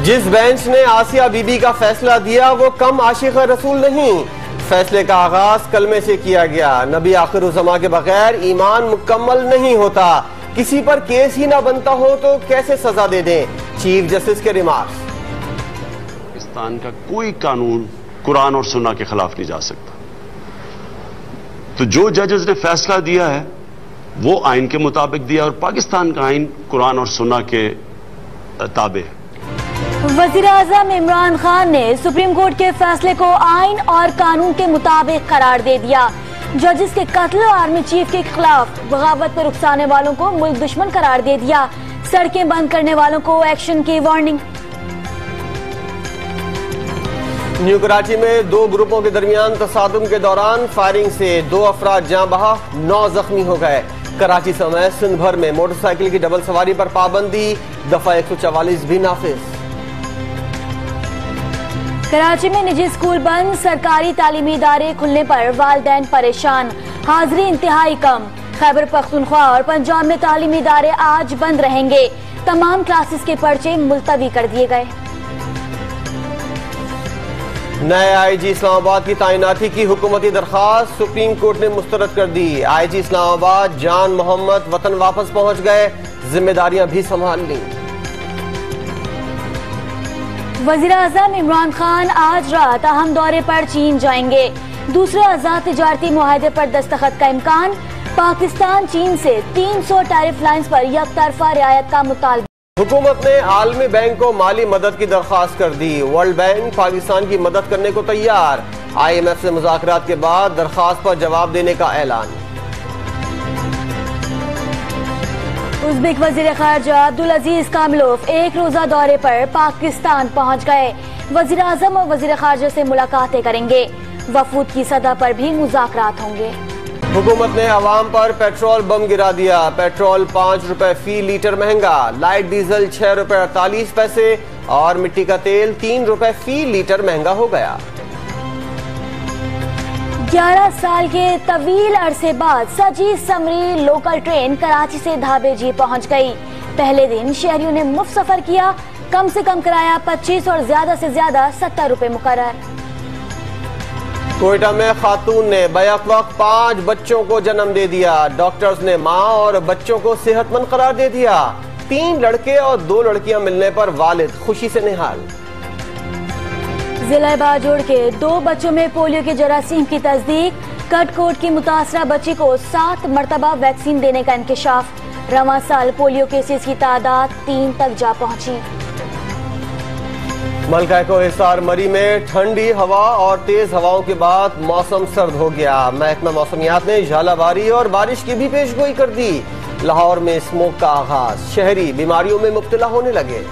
जिस बेंच ने आसिया बीबी का फैसला दिया वो कम आशिक रसूल नहीं। फैसले का आगाज कलमे से किया गया। नबी आखिरुज़्ज़मा के बगैर ईमान मुकम्मल नहीं होता। किसी पर केस ही ना बनता हो तो कैसे सजा दे दें। चीफ जस्टिस के रिमार्क्स। पाकिस्तान का कोई कानून कुरान और सुन्ना के खिलाफ नहीं जा सकता। तो जो जजेस ने फैसला दिया है वो आइन के मुताबिक दिया और पाकिस्तान का आइन कुरान और सुन्ना के ताबे है। वज़ीर आज़म इमरान खान ने सुप्रीम कोर्ट के फैसले को आइन और कानून के मुताबिक करार दे दिया। जजेस के कत्ल और आर्मी चीफ के खिलाफ बगावत पर उकसाने वालों को मुल्क दुश्मन करार दे दिया। सड़कें बंद करने वालों को एक्शन की वार्निंग। न्यू कराची में दो ग्रुपों के दरमियान तसादुम के दौरान फायरिंग से 2 अफराद जाँ बहा, 9 जख्मी हो गए। कराची समेत सिंध भर में मोटरसाइकिल की डबल सवारी पर पाबंदी, दफा 144 भी नाफिज। कराची में निजी स्कूल बंद, सरकारी तालीमी इदारे खुलने पर वालिदैन परेशान, हाजिरी इंतहाई कम। खैबर पख्तूनख्वा और पंजाब में तालीमी इदारे आज बंद रहेंगे। तमाम क्लासेस के पर्चे मुलतवी कर दिए गए। नए आईजी इस्लामाबाद की तैनाती की हुकूमती दरखास्त सुप्रीम कोर्ट ने मुस्तरद कर दी। आईजी इस्लामाबाद जान मोहम्मद वतन वापस पहुंच गए, जिम्मेदारियां भी संभाल ली। वज़ीर आज़म इमरान खान आज रात अहम दौरे पर चीन जाएंगे। दूसरे आजाद तिजारती मुआहदे पर दस्तखत का इम्कान। पाकिस्तान चीन से 300 टैरिफ लाइन्स पर यकतरफा रियायत का मुतालबा। हुकूमत ने आलमी बैंक को माली मदद की दरखास्त कर दी। वर्ल्ड बैंक पाकिस्तान की मदद करने को तैयार। IMF से मुज़ाकरात के बाद दरखास्त पर जवाब देने का ऐलान। उज़्बेक वज़ीर ख़ारजा अब्दुल अजीज कामिलोव एक रोजा दौरे पर पाकिस्तान पहुंच गए। वज़ीर आज़म और वज़ीर ख़ारजा से मुलाकातें करेंगे। वफूद की सतह पर भी मुज़ाकरात होंगे। हुकूमत ने अवाम पर पेट्रोल बम गिरा दिया। पेट्रोल 5 रुपए फी लीटर महंगा, लाइट डीजल 6 रुपए 48 पैसे और मिट्टी का तेल 3 रुपए फी लीटर महंगा हो गया। 11 साल के तवील अरसे बाद सजी समरी लोकल ट्रेन कराची से धाबेजी पहुंच गई। पहले दिन शहरियों ने मुफ्त सफर किया। कम से कम किराया 25 और ज्यादा से ज्यादा 70 रुपए मुकर्रर। कोयटा में खातून ने बैक वक्त 5 बच्चों को जन्म दे दिया। डॉक्टर्स ने मां और बच्चों को सेहतमंद करार दे दिया। 3 लड़के और 2 लड़कियां मिलने पर वालिद खुशी से निहाल। जिला बाजोड़ के 2 बच्चों में पोलियो के जरासीम की तस्दीक। कटकोट की मुतासरा बच्ची को 7 मरतबा वैक्सीन देने का इंकशाफ। रवां साल पोलियो केसेस की तादाद 3 तक जा पहुंची। मलका कोहिस्तार मरी में ठंडी हवा और तेज हवाओं के बाद मौसम सर्द हो गया। महकमा मौसमियात ने झालावारी और बारिश की भी पेशगोई कर दी। लाहौर में स्मोक का आगाज, शहरी बीमारियों में मुब्तला होने लगे।